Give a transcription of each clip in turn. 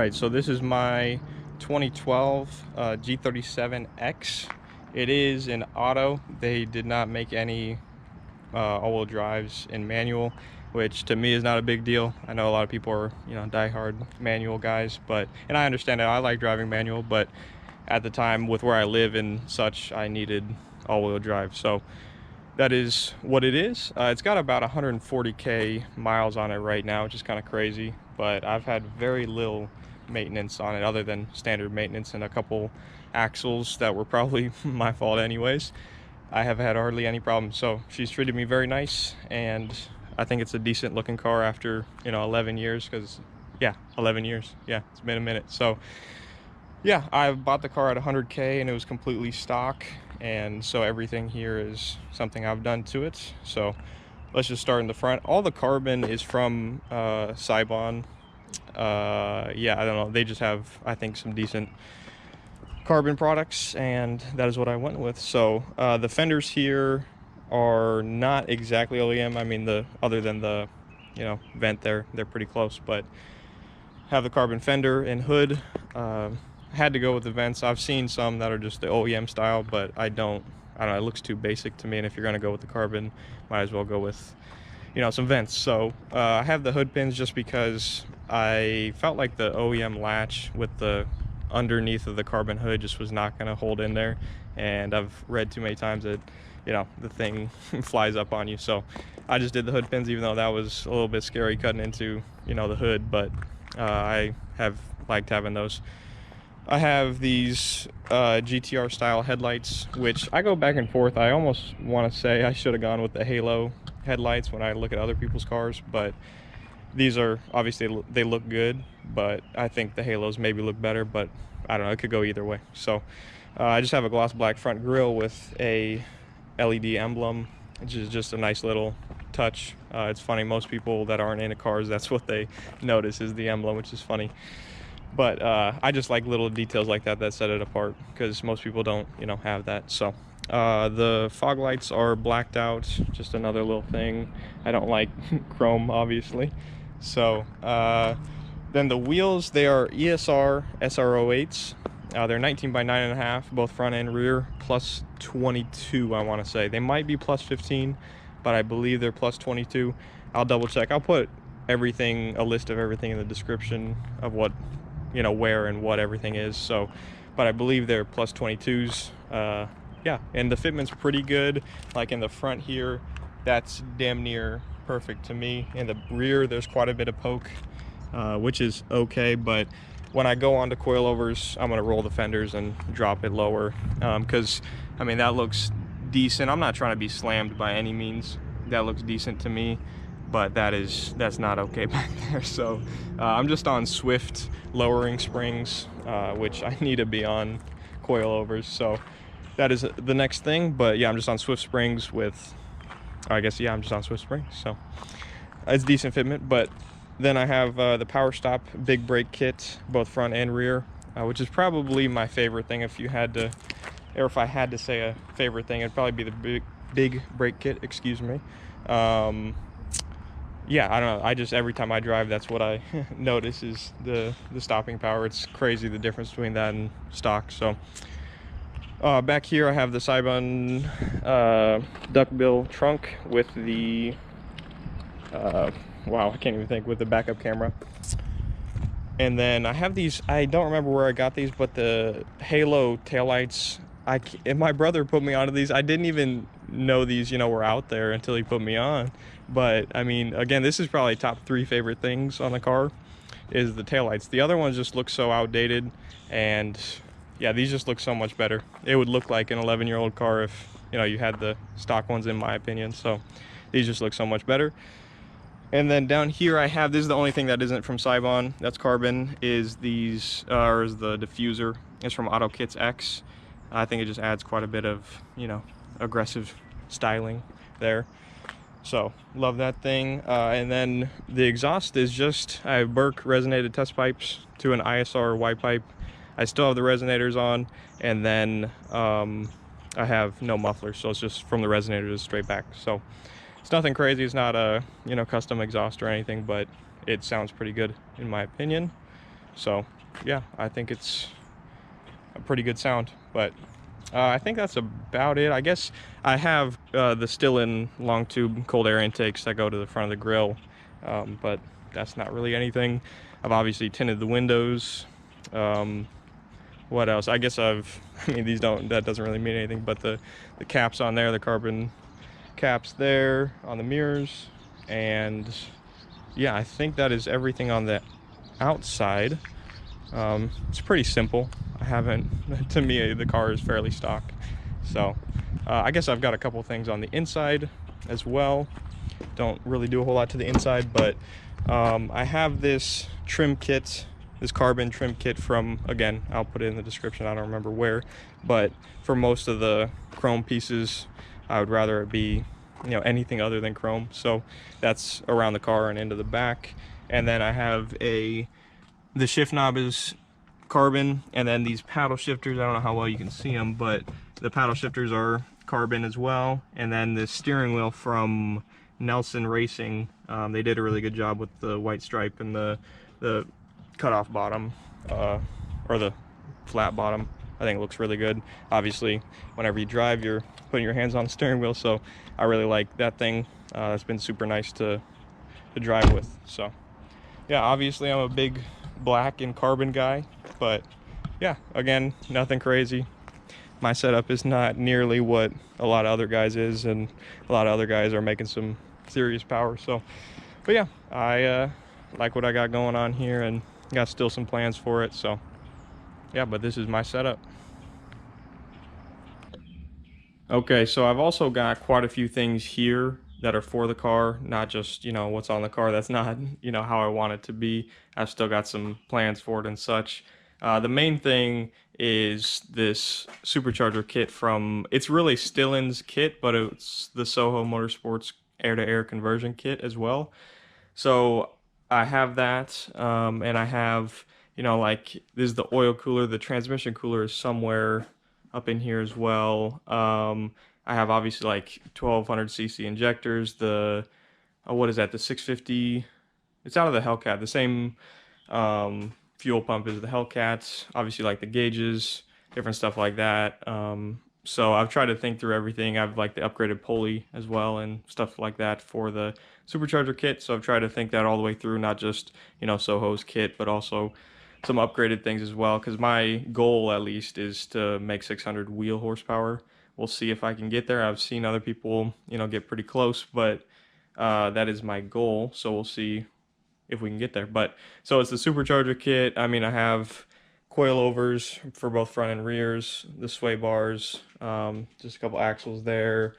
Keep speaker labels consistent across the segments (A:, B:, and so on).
A: Alright, so this is my 2012 G37X. It is an auto. They did not make any all-wheel drives in manual, which to me is not a big deal. I know a lot of people are, die-hard manual guys, and I understand that. I like driving manual, but at the time with where I live and such, I needed all-wheel drive. So that is what it is. It's got about 140K miles on it right now, which is kind of crazy, but I've had very little maintenance on it other than standard maintenance and a couple axles that were probably my fault anyways. I have had hardly any problems, so she's treated me very nice, and I think it's a decent looking car after 11 years, because 11 years, it's been a minute. So yeah, I bought the car at 100K and it was completely stock, and so everything here is something I've done to it. So let's just start in the front. All the carbon is from Saibon. I don't know, they just have, I think, some decent carbon products, and that is what I went with. So the fenders here are not exactly OEM. I mean, other than the vent there, they're pretty close, but have the carbon fender and hood. Had to go with the vents. I've seen some that are just the OEM style, but I don't know, it looks too basic to me, and if you're going to go with the carbon, might as well go with some vents. So I have the hood pins just because I felt like the OEM latch with the underneath of the carbon hood just was not going to hold in there, and I've read too many times that the thing flies up on you. So I just did the hood pins, even though that was a little bit scary cutting into the hood, but I have liked having those. I have these GTR style headlights, which I go back and forth. I almost want to say I should have gone with the halo headlights when I look at other people's cars, but these are obviously, they look good, but I think the halos maybe look better, but I don't know, it could go either way. So I just have a gloss black front grille with a LED emblem, which is just a nice little touch. It's funny, most people that aren't into cars, that's what they notice is the emblem, which is funny. But I just like little details like that set it apart, because most people don't have that. So the fog lights are blacked out, just another little thing. I don't like chrome, obviously. So then the wheels, they are ESR SR08s. They're 19 by 9.5, both front and rear, plus 22, I want to say. They might be plus 15, but I believe they're plus 22. I'll double check. I'll put a list of everything in the description of what where and what everything is. So, but I believe they're plus 22s. And the fitment's pretty good. Like in the front here, that's damn near perfect to me. In the rear, there's quite a bit of poke, which is okay, but when I go onto coilovers, I'm gonna roll the fenders and drop it lower, because I mean, that looks decent. I'm not trying to be slammed by any means. That looks decent to me, but that's not okay back there. So I'm just on Swift lowering springs, which I need to be on coilovers. So that is the next thing. But yeah, I'm just on Swift springs with, I'm just on Swift springs. So it's decent fitment. But then I have the Power Stop big brake kit, both front and rear, which is probably my favorite thing. If I had to say a favorite thing, it'd probably be the big brake kit, excuse me. I don't know, every time I drive, that's what I notice is the stopping power. It's crazy the difference between that and stock. So back here I have the Saibon duckbill trunk with the wow, I can't even think, with the backup camera. And then I have these, I don't remember where I got these, but the halo taillights, and my brother put me onto these. I didn't even know these were out there until he put me on. But I mean, again, this is probably top 3 favorite things on the car is the taillights. The other ones just look so outdated, and yeah, these just look so much better. It would look like an 11-year-old car if you had the stock ones, in my opinion. So these just look so much better. And then down here I have, this is the only thing that isn't from Saibon that's carbon, is these is the diffuser. It's from Auto Kits X. I think it just adds quite a bit of aggressive styling there. So love that thing. And then the exhaust is just, I have Burke resonated test pipes to an ISR Y pipe. I still have the resonators on, and then I have no muffler, so it's just from the resonators straight back. So it's nothing crazy. It's not a custom exhaust or anything, but it sounds pretty good in my opinion. So yeah, I think it's a pretty good sound. But I think that's about it. I guess I have the still-in long tube cold air intakes that go to the front of the grill, but that's not really anything. I've obviously tinted the windows. Um, what else? I guess I mean, that doesn't really mean anything, but the caps on there, the carbon caps there on the mirrors, and yeah, I think that is everything on the outside. It's pretty simple. I haven't, to me, the car is fairly stock. So I guess I've got a couple things on the inside as well. Don't really do a whole lot to the inside, but I have this trim kit, this carbon trim kit from, again, I'll put it in the description, I don't remember where, but for most of the chrome pieces, I would rather it be, you know, anything other than chrome. So that's around the car and into the back. And then I have the shift knob is carbon, and then these paddle shifters, I don't know how well you can see them, but the paddle shifters are carbon as well. And then the steering wheel from Nelson Racing, they did a really good job with the white stripe and the cutoff bottom, or the flat bottom. I think it looks really good. Obviously, whenever you drive, you're putting your hands on the steering wheel, so I really like that thing. It's been super nice to drive with. So yeah, obviously I'm a big black and carbon guy, but yeah, again, nothing crazy. My setup is not nearly what a lot of other guys is, and a lot of other guys are making some serious power. So, but yeah, I like what I got going on here, and got still some plans for it. So yeah, but this is my setup. Okay, so I've also got quite a few things here that are for the car, not just, you know, what's on the car. That's not, you know, how I want it to be. I've still got some plans for it and such. The main thing is this supercharger kit from, it's really Stillin's kit, but it's the Soho Motorsports air-to-air conversion kit as well. So I have that, and I have, you know, like, this is the oil cooler. The transmission cooler is somewhere up in here as well. I have obviously like 1200cc injectors. The what is that? The 650. It's out of the Hellcat. The same fuel pump as the Hellcats. Obviously, like the gauges, different stuff like that. So I've tried to think through everything. I've like the upgraded pulley as well and stuff like that for the supercharger kit. So I've tried to think that all the way through, not just, you know, Soho's kit, but also some upgraded things as well. Because my goal, at least, is to make 600 wheel horsepower. We'll see if I can get there. I've seen other people, you know, get pretty close, but that is my goal. So we'll see if we can get there. But so it's the supercharger kit. I mean, I have coilovers for both front and rears, the sway bars, just a couple axles there.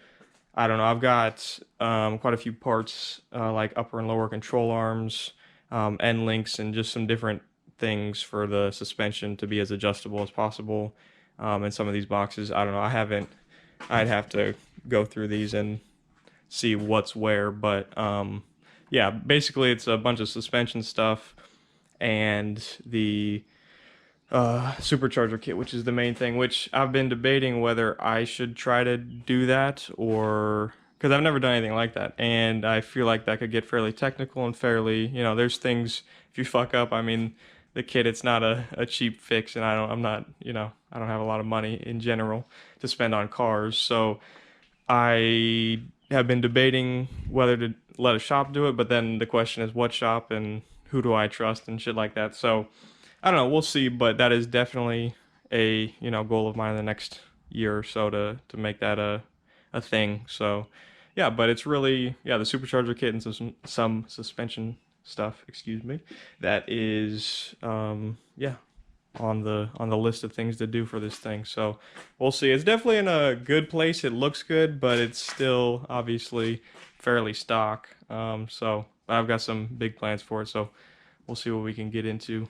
A: I don't know. I've got quite a few parts, like upper and lower control arms, end links, and just some different things for the suspension to be as adjustable as possible. In some of these boxes, I don't know. I'd have to go through these and see what's where, but yeah, basically it's a bunch of suspension stuff and the supercharger kit, which is the main thing, which I've been debating whether I should try to do that, or because I've never done anything like that, and I feel like that could get fairly technical and fairly, you know, there's things, if you fuck up, I mean, the kit, it's not a cheap fix, and I'm not, you know, I don't have a lot of money in general to spend on cars, so I have been debating whether to let a shop do it, but then the question is what shop and who do I trust and shit like that. So I don't know, we'll see, but that is definitely a, you know, goal of mine in the next year or so to make that a thing. So yeah, but it's really, yeah, the supercharger kit and some suspension stuff, excuse me, that is yeah, on the list of things to do for this thing. So we'll see. It's definitely in a good place. It looks good, but it's still obviously fairly stock. So I've got some big plans for it. So we'll see what we can get into